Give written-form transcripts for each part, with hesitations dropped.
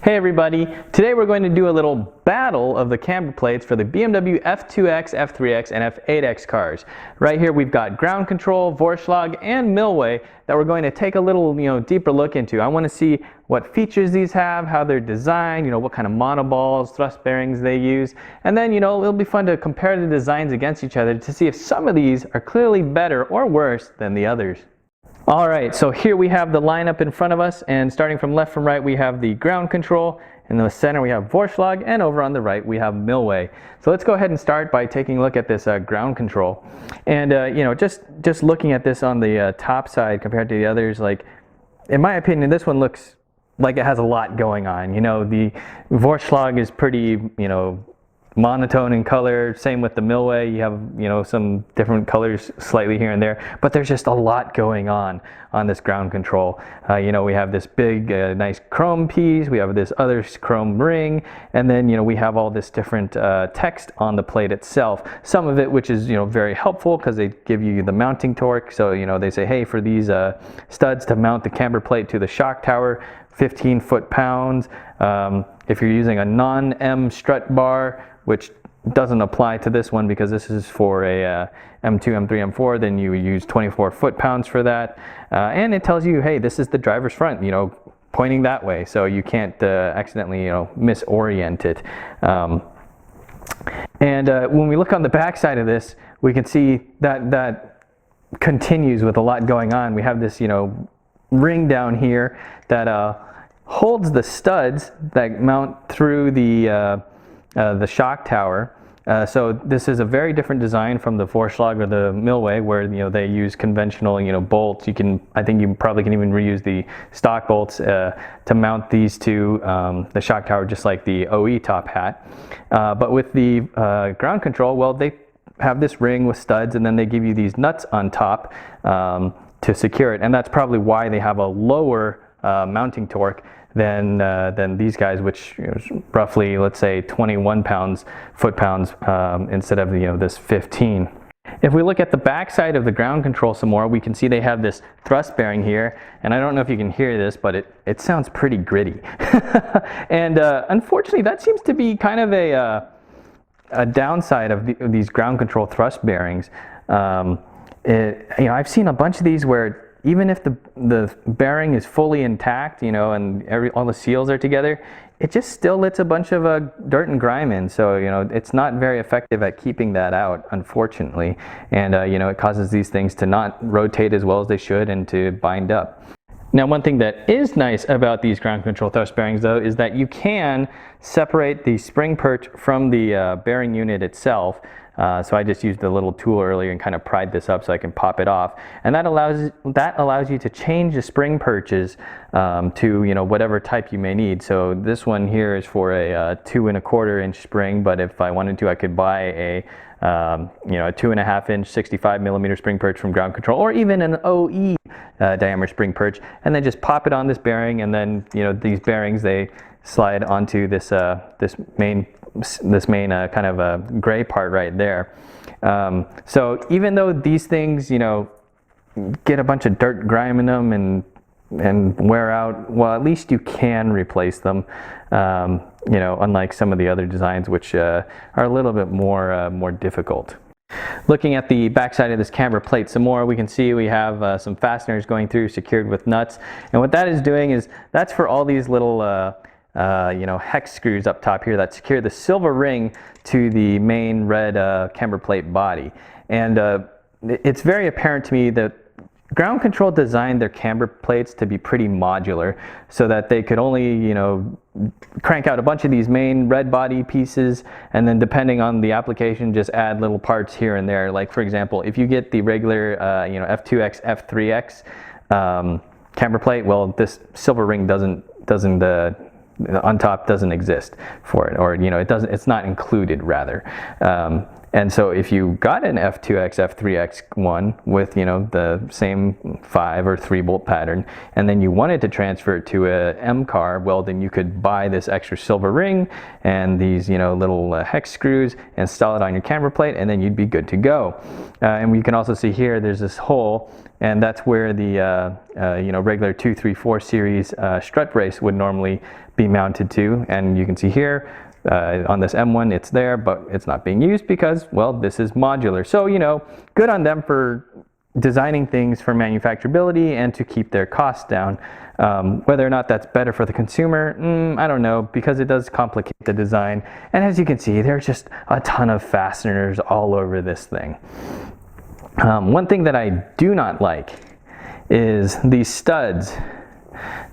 Hey everybody, today we're going to do a little battle of the camber plates for the BMW F2X, F3X, and F8X cars. Right here we've got ground control, Vorshlag, and Millway that we're going to take a little deeper look into. I want to see what features these have, how they're designed, what kind of monoballs, thrust bearings they use, and then it'll be fun to compare the designs against each other to see if some of these are clearly better or worse than the others. Alright, so here we have the lineup in front of us, and starting from left from right we have the ground control, in the center we have Vorshlag, and over on the right we have Millway. So let's go ahead and start by taking a look at this ground control. And just looking at this on the top side compared to the others, in my opinion this one looks like it has a lot going on. The Vorshlag is pretty, monotone in color. Same with the Millway. You have some different colors slightly here and there, but there's just a lot going on this ground control. We have this big nice chrome piece, we have this other chrome ring, and then we have all this different text on the plate itself, some of it which is very helpful because they give you the mounting torque. So they say, hey, for these studs to mount the camber plate to the shock tower, 15 foot-pounds. If you're using a non-M strut bar, which doesn't apply to this one because this is for a M2, M3, M4, then you use 24 foot-pounds for that. And it tells you, hey, this is the driver's front, pointing that way, so you can't accidentally, misorient it. When we look on the back side of this, we can see that continues with a lot going on. We have this, ring down here that holds the studs that mount through the shock tower. So this is a very different design from the Vorshlag or the Millway, where they use conventional bolts. I think you probably can even reuse the stock bolts to mount these to the shock tower, just like the OE top hat. But with the ground control, well, they have this ring with studs, and then they give you these nuts on top to secure it, and that's probably why they have a lower mounting torque than these guys, which is roughly, let's say, 21 foot-pounds instead of this 15. If we look at the back side of the ground control some more, we can see they have this thrust bearing here, and I don't know if you can hear this, but it sounds pretty gritty. And unfortunately, that seems to be kind of a downside of these ground control thrust bearings. I've seen a bunch of these where even if the bearing is fully intact, and all the seals are together, it just still lets a bunch of dirt and grime in. So it's not very effective at keeping that out, unfortunately. And it causes these things to not rotate as well as they should and to bind up. Now, one thing that is nice about these ground control thrust bearings, though, is that you can separate the spring perch from the bearing unit itself. So I just used a little tool earlier and kind of pried this up so I can pop it off, and that allows you to change the spring perches to whatever type you may need. So this one here is for a 2 1/4 inch spring, but if I wanted to, I could buy a 2 1/2 inch 65 millimeter spring perch from ground control, or even an OE diameter spring perch, and then just pop it on this bearing, and then these bearings, they slide onto this main kind of a gray part right there. So even though these things get a bunch of dirt, grime in them and wear out, well, at least you can replace them, unlike some of the other designs, which are a little bit more difficult. Looking at the back side of this camber plate some more, we can see we have some fasteners going through, secured with nuts, and what that is doing is that's for all these little hex screws up top here that secure the silver ring to the main red camber plate body. And it's very apparent to me that ground control designed their camber plates to be pretty modular, so that they could only crank out a bunch of these main red body pieces, and then depending on the application, just add little parts here and there. Like, for example, if you get the regular F2X, F3X camber plate, well, this silver ring doesn't on top doesn't exist for it, or it's not included, rather. And so if you got an F2X, F3X one with, you know, the same 5 or 3 bolt pattern, and then you wanted to transfer it to a M car, well, then you could buy this extra silver ring and these, you know, little hex screws, install it on your camber plate, and then you'd be good to go. And you can also see here, there's this hole, and that's where the you know, regular 234 series strut brace would normally be mounted to. And you can see here, on this M1 it's there, but it's not being used because, well, this is modular. So, you know, good on them for designing things for manufacturability and to keep their costs down. Whether or not that's better for the consumer, I don't know, because it does complicate the design. And as you can see, there's just a ton of fasteners all over this thing. One thing that I do not like is these studs.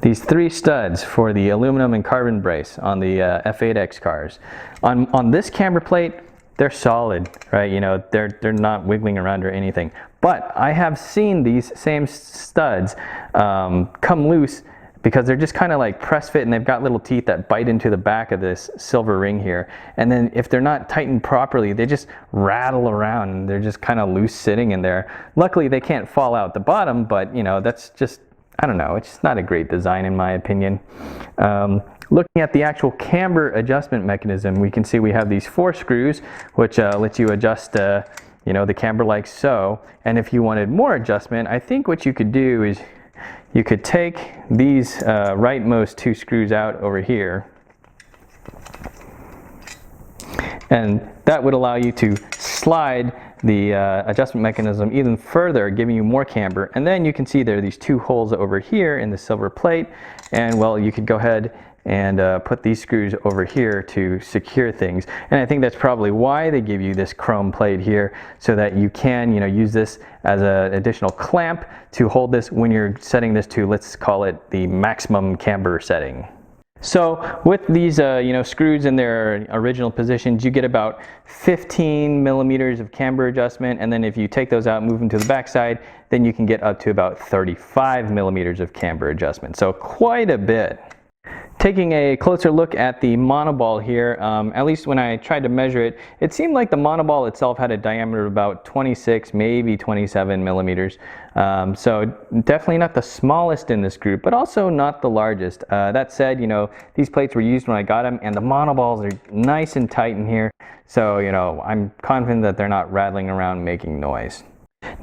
These 3 studs for the aluminum and carbon brace on the F8X cars. On this camber plate, they're solid, right? You know, they're not wiggling around or anything. But I have seen these same studs come loose because they're just kind of like press fit, and they've got little teeth that bite into the back of this silver ring here. And then if they're not tightened properly, they just rattle around and they're just kind of loose sitting in there. Luckily, they can't fall out the bottom, but you know, that's just, I don't know, it's just not a great design in my opinion. Looking at the actual camber adjustment mechanism, we can see we have these 4 screws, which lets you adjust you know, the camber like so. And if you wanted more adjustment, I think what you could do is you could take these rightmost 2 screws out over here, and that would allow you to slide the adjustment mechanism even further, giving you more camber. And then you can see there are these 2 holes over here in the silver plate, and well, you could go ahead and put these screws over here to secure things. And I think that's probably why they give you this chrome plate here, so that you can, you know, use this as an additional clamp to hold this when you're setting this to, let's call it the maximum camber setting. So with these you know, screws in their original positions, you get about 15 millimeters of camber adjustment, and then if you take those out, move them to the back side, then you can get up to about 35 millimeters of camber adjustment. So quite a bit. Taking a closer look at the monoball here, at least when I tried to measure it, it seemed like the monoball itself had a diameter of about 26, maybe 27 millimeters. So definitely not the smallest in this group, but also not the largest. That said, you know, these plates were used when I got them, and the monoballs are nice and tight in here. So, you know, I'm confident that they're not rattling around making noise.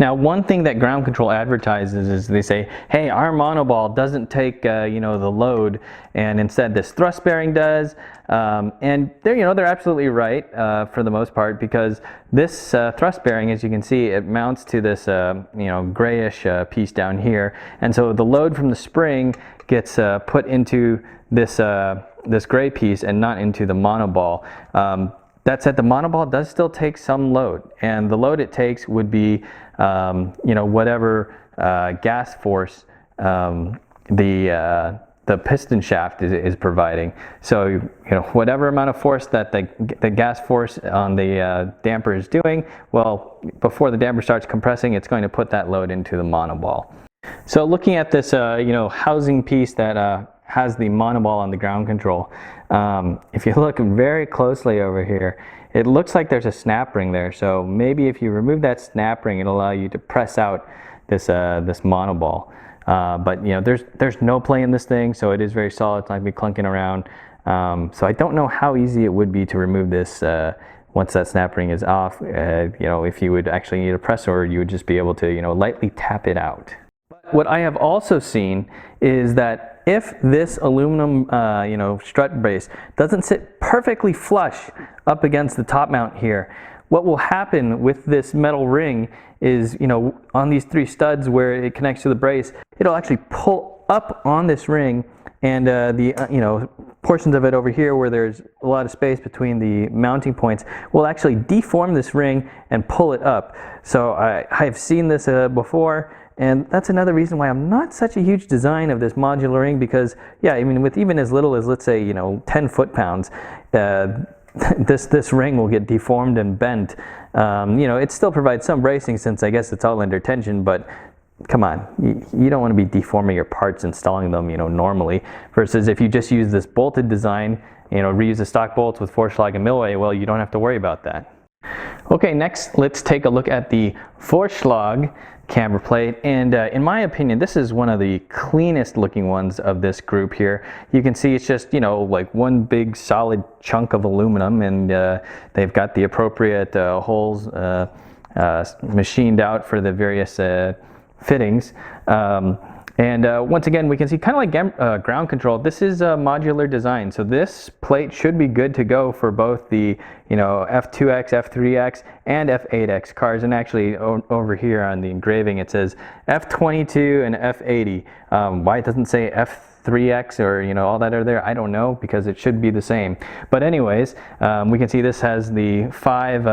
Now, one thing that Ground Control advertises is they say, hey, our monoball doesn't take you know, the load, and instead this thrust bearing does. And they're, you know, they're absolutely right for the most part, because this thrust bearing, as you can see, it mounts to this you know, grayish piece down here, and so the load from the spring gets put into this this gray piece and not into the monoball. That said, the monoball does still take some load, and the load it takes would be, you know, whatever gas force the piston shaft is providing. So, you know, whatever amount of force that the gas force on the damper is doing, well, before the damper starts compressing, it's going to put that load into the monoball. So looking at this, you know, housing piece that has the monoball on the ground control. If you look very closely over here, it looks like there's a snap ring there. So maybe if you remove that snap ring, it'll allow you to press out this this monoball. But you know, there's no play in this thing, so it is very solid. It's not gonna be clunking around. So I don't know how easy it would be to remove this once that snap ring is off. You know, if you would actually need a pressor, you would just be able to, you know, lightly tap it out. What I have also seen is that if this aluminum you know, strut brace doesn't sit perfectly flush up against the top mount here, what will happen with this metal ring is, you know, on these 3 studs where it connects to the brace, it'll actually pull up on this ring, and the you know, portions of it over here where there's a lot of space between the mounting points will actually deform this ring and pull it up. So I've seen this before. And that's another reason why I'm not such a huge design of this modular ring, because yeah, I mean, with even as little as, let's say, you know, 10 foot-pounds, this ring will get deformed and bent. You know, it still provides some bracing, since I guess it's all under tension, but come on, you don't want to be deforming your parts, installing them, you know, normally, versus if you just use this bolted design, you know, reuse the stock bolts with Vorshlag and Millway, well, you don't have to worry about that. Okay, next let's take a look at the Vorshlag camber plate, and in my opinion this is one of the cleanest looking ones of this group here. You can see it's just, you know, like one big solid chunk of aluminum, and they've got the appropriate holes machined out for the various fittings. Once again, we can see kind of like ground control. This is a modular design, so this plate should be good to go for both the, you know, F2X, F3X, and F8X cars. And actually, over here on the engraving, it says F22 and F80. Why it doesn't say F3X or, you know, all that are there, I don't know, because it should be the same. But anyways, we can see this has the five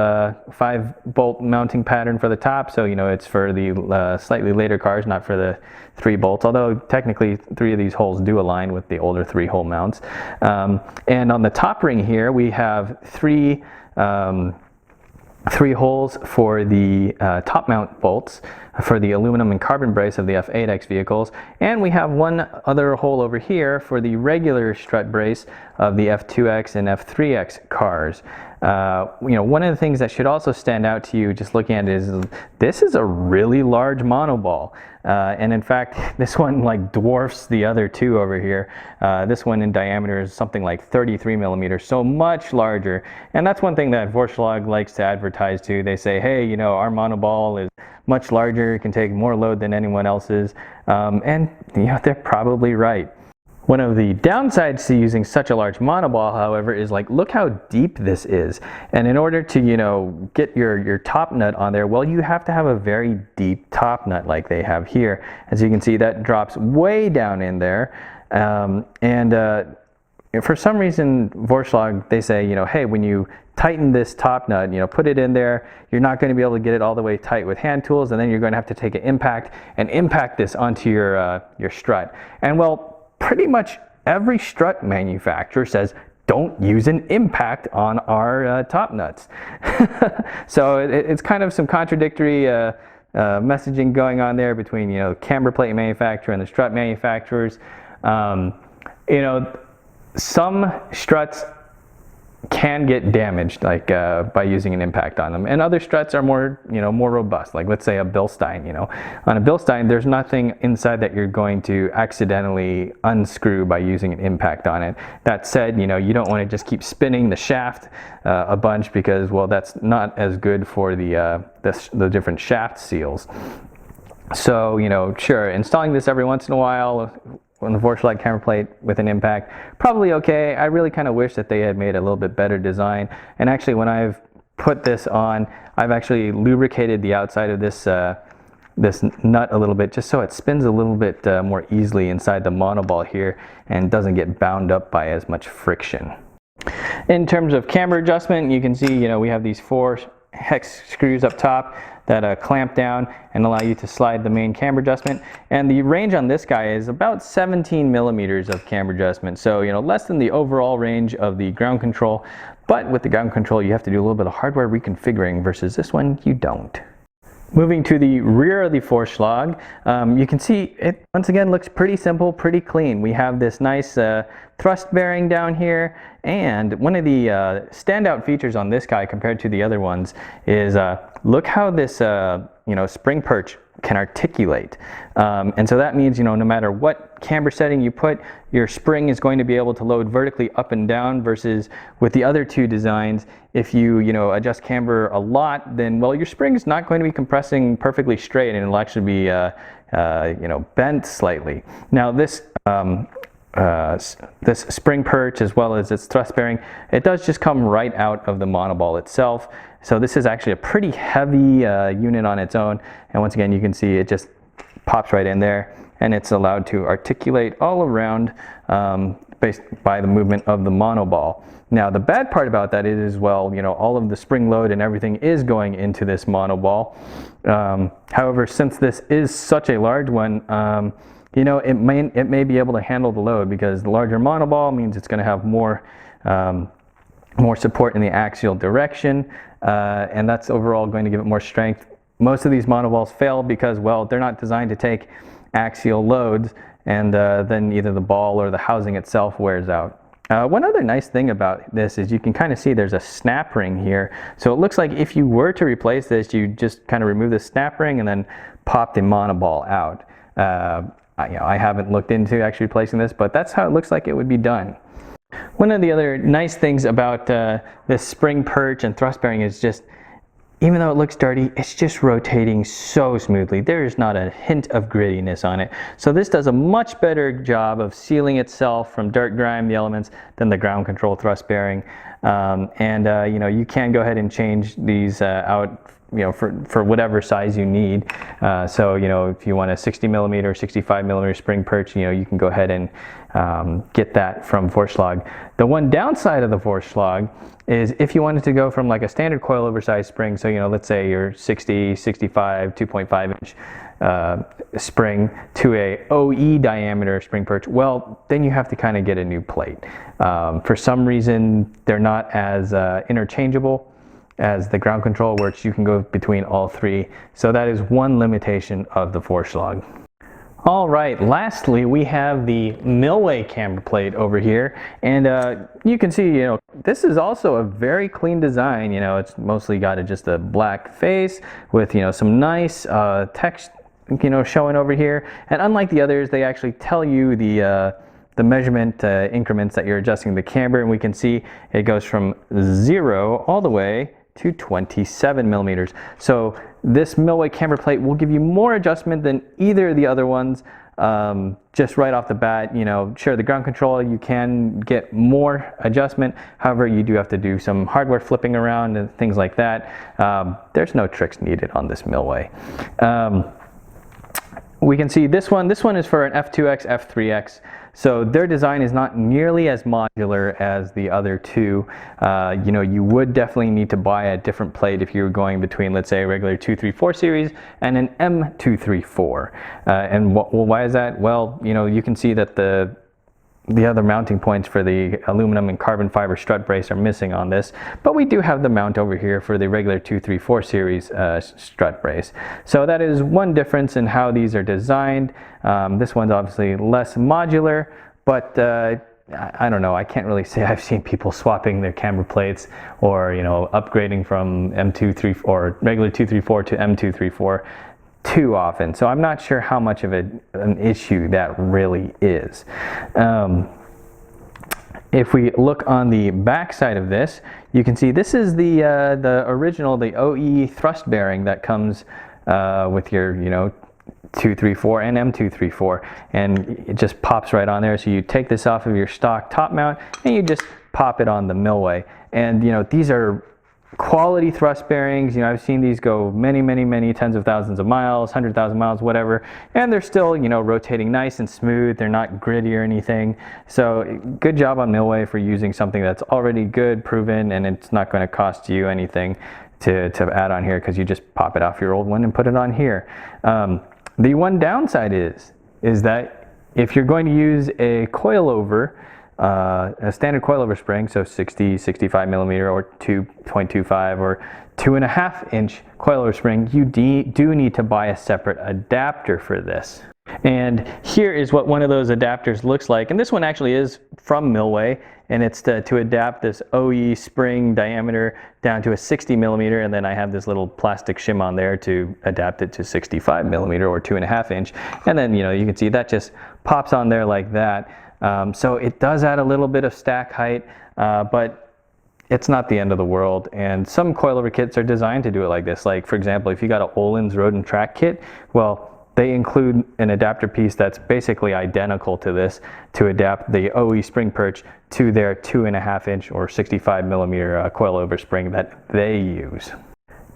bolt mounting pattern for the top, so, you know, it's for the slightly later cars, not for the 3 bolts, although technically 3 of these holes do align with the older 3-hole mounts. And on the top ring here we have 3 holes for the top mount bolts for the aluminum and carbon brace of the F8X vehicles, and we have one other hole over here for the regular strut brace of the F2X and F3X cars. You know, one of the things that should also stand out to you just looking at it is this is a really large monoball, and in fact this one like dwarfs the other 2 over here. This one in diameter is something like 33 millimeters, so much larger. And that's one thing that Vorshlag likes to advertise to. They say, hey, you know, our monoball is much larger, it can take more load than anyone else's, and you know, they're probably right. One of the downsides to using such a large monoball, however, is like, look how deep this is. And in order to, you know, get your top nut on there, well, you have to have a very deep top nut like they have here. As you can see, that drops way down in there. For some reason, Vorshlag, they say, you know, hey, when you tighten this top nut, you know, put it in there, you're not going to be able to get it all the way tight with hand tools, and then you're going to have to take an impact and impact this onto your strut. And well, pretty much every strut manufacturer says don't use an impact on our top nuts. So it's kind of some contradictory messaging going on there between, you know, camber plate manufacturer and the strut manufacturers. You know, some struts can get damaged, like by using an impact on them, and other struts are more, you know, more robust. Like let's say a Bilstein. You know, on a Bilstein, there's nothing inside that you're going to accidentally unscrew by using an impact on it. That said, you know, you don't want to just keep spinning the shaft a bunch, because, well, that's not as good for the different shaft seals. So, you know, sure, installing this every once in a while on the Vorshlag camber plate with an impact, probably okay. I really kind of wish that they had made a little bit better design. And actually, when I've put this on, I've actually lubricated the outside of this this nut a little bit, just so it spins a little bit more easily inside the monoball here and doesn't get bound up by as much friction. In terms of camber adjustment, you can see, you know, we have these 4 hex screws up top that clamp down and allow you to slide the main camber adjustment. And the range on this guy is about 17 millimeters of camber adjustment. So, you know, less than the overall range of the ground control. But with the ground control, you have to do a little bit of hardware reconfiguring, versus this one, you don't. Moving to the rear of the Vorshlag, you can see it once again looks pretty simple, pretty clean. We have this nice thrust bearing down here, and one of the standout features on this guy compared to the other ones is look how this you know, spring perch can articulate. And so that means, you know, no matter what camber setting you put, your spring is going to be able to load vertically up and down, versus with the other 2 designs, if you know, adjust camber a lot, then, well, your spring is not going to be compressing perfectly straight, and it'll actually be you know, bent slightly. Now this this spring perch, as well as its thrust bearing, it does just come right out of the monoball itself. So this is actually a pretty heavy unit on its own, and once again you can see it just pops right in there, and it's allowed to articulate all around based by the movement of the monoball. Now the bad part about that is, well, you know, all of the spring load and everything is going into this monoball. However, since this is such a large one, you know, it may be able to handle the load, because the larger monoball means it's going to have more support in the axial direction, and that's overall going to give it more strength. Most of these monoballs fail because, well, they're not designed to take axial loads, and then either the ball or the housing itself wears out. One other nice thing about this is you can kind of see there's a snap ring here. So it looks like if you were to replace this, you just kind of remove the snap ring and then pop the monoball out. I haven't looked into actually replacing this, but that's how it looks like it would be done. One of the other nice things about this spring perch and thrust bearing is just, even though it looks dirty, it's just rotating so smoothly. There is not a hint of grittiness on it. So this does a much better job of sealing itself from dirt, grime, the elements than the ground control thrust bearing. You can go ahead and change these out, for whatever size you need. If you want a 60 millimeter, 65 millimeter spring perch, you can go ahead and get that from Vorshlag. The one downside of the Vorshlag is if you wanted to go from like a standard coilover size spring, so let's say you're 60, 65, 2.5 inch spring to a OE diameter spring perch, well, then you have to kind of get a new plate. For some reason, they're not as interchangeable as the ground control, where you can go between all three. So that is one limitation of the Vorshlag. All right, lastly, we have the Millway camber plate over here. And you can see, this is also a very clean design. It's mostly got just a black face with, some nice text, showing over here. And unlike the others, they actually tell you the measurement increments that you're adjusting the camber. And we can see it goes from 0 all the way to 27 millimeters. So this Millway camber plate will give you more adjustment than either of the other ones. Just right off the bat, sure, the ground control, you can get more adjustment. However, you do have to do some hardware flipping around and things like that. There's no tricks needed on this Millway. We can see this one is for an F2X, F3X. So their design is not nearly as modular as the other two. You would definitely need to buy a different plate if you were going between, let's say, a regular 234 series and an M234. Why is that? Well, you can see that the other mounting points for the aluminum and carbon fiber strut brace are missing on this, but we do have the mount over here for the regular 234 series strut brace. So that is one difference in how these are designed. This one's obviously less modular, but I don't know, I can't really say I've seen people swapping their camber plates or upgrading from M234 or regular 234 to M234 too often. So I'm not sure how much of an issue that really is. If we look on the back side of this, you can see this is the original, the OE thrust bearing that comes with your 234 and M234, and it just pops right on there. So you take this off of your stock top mount and you just pop it on the Millway. And these are quality thrust bearings. I've seen these go many tens of thousands of miles, 100,000 miles, whatever, and they're still rotating nice and smooth. They're not gritty or anything. So good job on Millway for using something that's already good, proven, and it's not going to cost you anything to add on here, because you just pop it off your old one and put it on here. The one downside is that if you're going to use a coilover, a standard coilover spring, so 60, 65 millimeter or 2.25 or 2.5 inch coilover spring, you do need to buy a separate adapter for this. And here is what one of those adapters looks like. And this one actually is from Millway, and it's to adapt this OE spring diameter down to a 60 millimeter. And then I have this little plastic shim on there to adapt it to 65 millimeter or 2.5 inch. And then, you can see that just pops on there like that. So it does add a little bit of stack height, but it's not the end of the world. And some coilover kits are designed to do it like this. Like, for example, if you got a Olin's Road and Track kit, well, they include an adapter piece that's basically identical to this to adapt the OE spring perch to their 2.5 inch or 65 millimeter coilover spring that they use.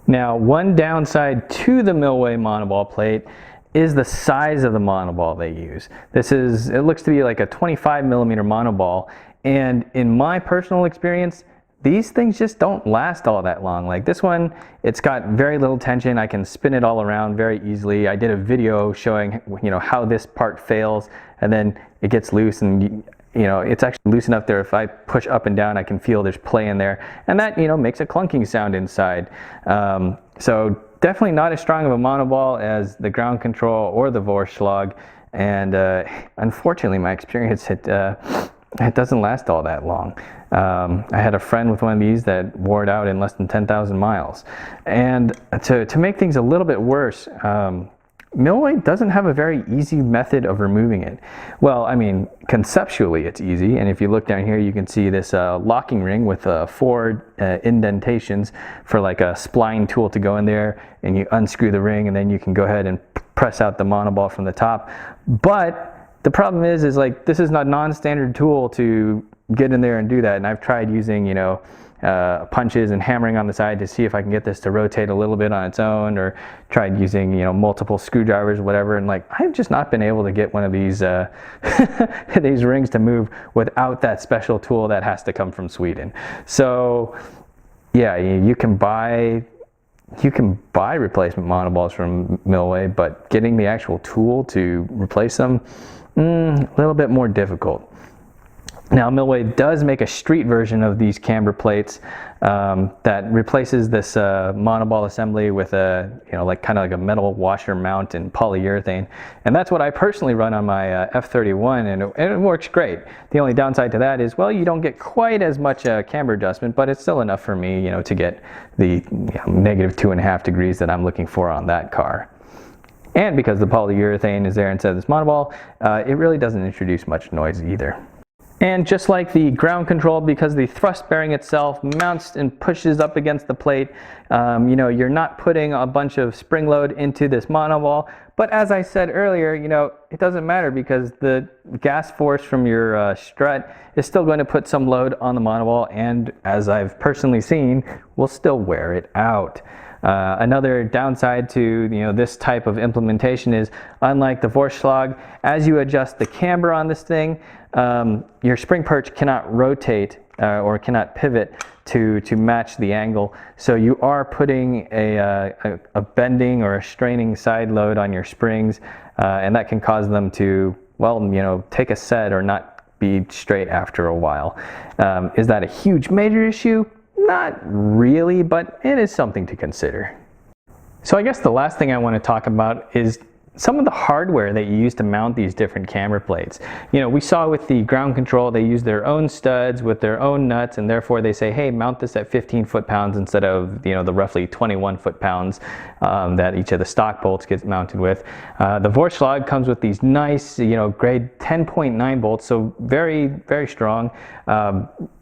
Now, one downside to the Millway monoball plate is the size of the monoball they use. It looks to be like a 25 millimeter monoball, and in my personal experience, these things just don't last all that long. Like this one, it's got very little tension. I can spin it all around very easily. I did a video showing how this part fails, and then it gets loose, and it's actually loose enough there. If I push up and down, I can feel there's play in there, and that makes a clunking sound inside. So definitely not as strong of a monoball as the ground control or the Vorshlag. And unfortunately, my experience, it doesn't last all that long. I had a friend with one of these that wore it out in less than 10,000 miles. And to make things a little bit worse, Millway doesn't have a very easy method of removing it. Well, I mean, conceptually it's easy, and if you look down here you can see this locking ring with 4 indentations for like a spline tool to go in there, and you unscrew the ring and then you can go ahead and press out the monoball from the top. But the problem is like this is not a non-standard tool to get in there and do that, and I've tried using, you know, punches and hammering on the side to see if I can get this to rotate a little bit on its own, or tried using, you know, multiple screwdrivers or whatever, and like I've just not been able to get one of these these rings to move without that special tool that has to come from Sweden. So yeah, you can buy replacement monoballs from Millway, but getting the actual tool to replace them, a little bit more difficult. Now, Millway does make a street version of these camber plates that replaces this monoball assembly with a, you know, like kind of like a metal washer mount in polyurethane, and that's what I personally run on my F31, and it works great. The only downside to that is, well, you don't get quite as much camber adjustment, but it's still enough for me, you know, to get the -2.5 degrees that I'm looking for on that car. And because the polyurethane is there instead of this monoball, it really doesn't introduce much noise either. And just like the ground control, because the thrust bearing itself mounts and pushes up against the plate, you know, you're not putting a bunch of spring load into this monoball. But as I said earlier, you know, it doesn't matter because the gas force from your strut is still going to put some load on the monoball, and as I've personally seen, will still wear it out. Another downside to, you know, this type of implementation is, unlike the Vorshlag, as you adjust the camber on this thing, your spring perch cannot rotate or cannot pivot to match the angle. So you are putting a bending or a straining side load on your springs, and that can cause them to, well, you know, take a set or not be straight after a while. Is that a huge major issue? Not really, but it is something to consider. So I guess the last thing I want to talk about is some of the hardware that you use to mount these different camber plates. You know, we saw with the ground control, they use their own studs with their own nuts, and therefore they say, hey, mount this at 15 foot-pounds instead of, you know, the roughly 21 foot-pounds that each of the stock bolts gets mounted with. The Vorshlag comes with these nice, you know, grade 10.9 bolts, so very, very strong.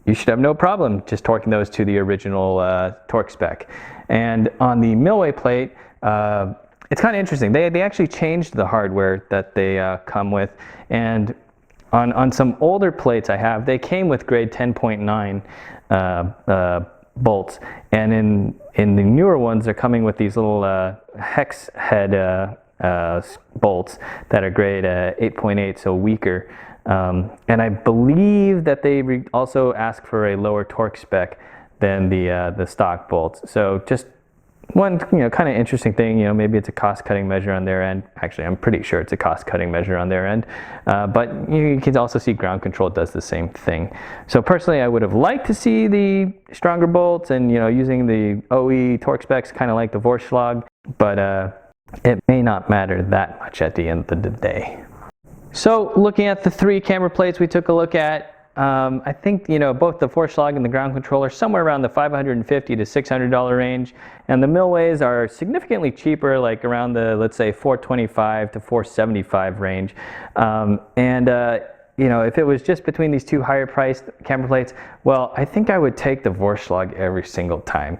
You should have no problem just torquing those to the original torque spec. And on the Millway plate, it's kind of interesting. They actually changed the hardware that they come with, and on some older plates I have, they came with grade 10.9 bolts, and in the newer ones they're coming with these little hex head bolts that are grade 8.8, so weaker. And I believe that they also ask for a lower torque spec than the stock bolts. So just one, you know, kind of interesting thing, you know, maybe it's a cost-cutting measure on their end. Actually, I'm pretty sure it's a cost-cutting measure on their end. But you can also see ground control does the same thing. So personally, I would have liked to see the stronger bolts and, you know, using the OE torque specs, kind of like the Vorshlag, but it may not matter that much at the end of the day. So looking at the 3 camber plates we took a look at, I think, you know, both the Vorshlag and the ground controller somewhere around the $550 to $600 range, and the Millways are significantly cheaper, like around the, let's say, $425 to $475 range. You know, if it was just between these 2 higher priced camber plates, well, I think I would take the Vorshlag every single time.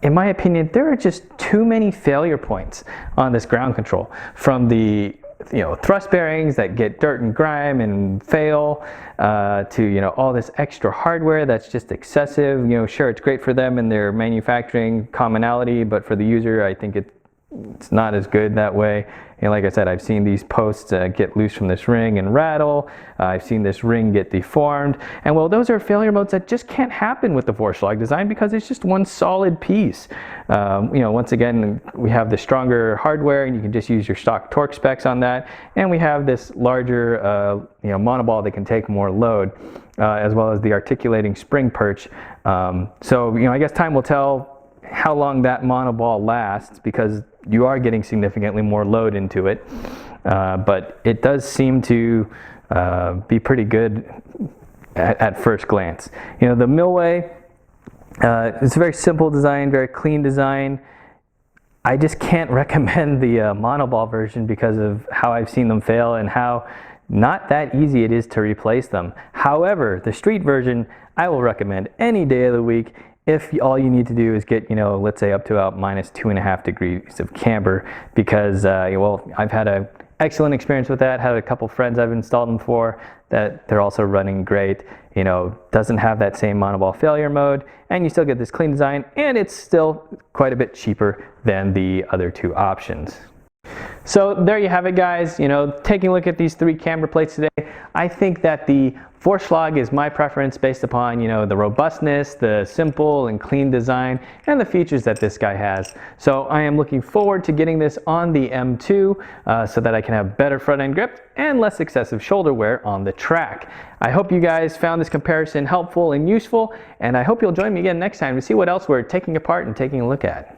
In my opinion, there are just too many failure points on this ground control, from the, you know, thrust bearings that get dirt and grime and fail, to, you know, all this extra hardware that's just excessive. You know, sure, it's great for them and their manufacturing commonality, but for the user, I think it's not as good that way. And like I said, I've seen these posts get loose from this ring and rattle. I've seen this ring get deformed. And well, those are failure modes that just can't happen with the Vorshlag design because it's just one solid piece. You know, once again, we have the stronger hardware and you can just use your stock torque specs on that. And we have this larger, you know, monoball that can take more load, as well as the articulating spring perch. So, you know, I guess time will tell how long that monoball lasts, because you are getting significantly more load into it, but it does seem to be pretty good at first glance. You know, the Millway, it's a very simple design, very clean design. I just can't recommend the monoball version because of how I've seen them fail and how not that easy it is to replace them. However, the street version I will recommend any day of the week if all you need to do is get, you know, let's say up to about -2.5 degrees of camber, because well, I've had an excellent experience with that. Had a couple friends I've installed them for that they're also running great. You know, doesn't have that same monoball failure mode, and you still get this clean design, and it's still quite a bit cheaper than the other two options. So there you have it, guys. You know, taking a look at these 3 camber plates today, I think that the Vorshlag is my preference based upon, you know, the robustness, the simple and clean design, and the features that this guy has. So I am looking forward to getting this on the M2 so that I can have better front end grip and less excessive shoulder wear on the track. I hope you guys found this comparison helpful and useful, and I hope you'll join me again next time to see what else we're taking apart and taking a look at.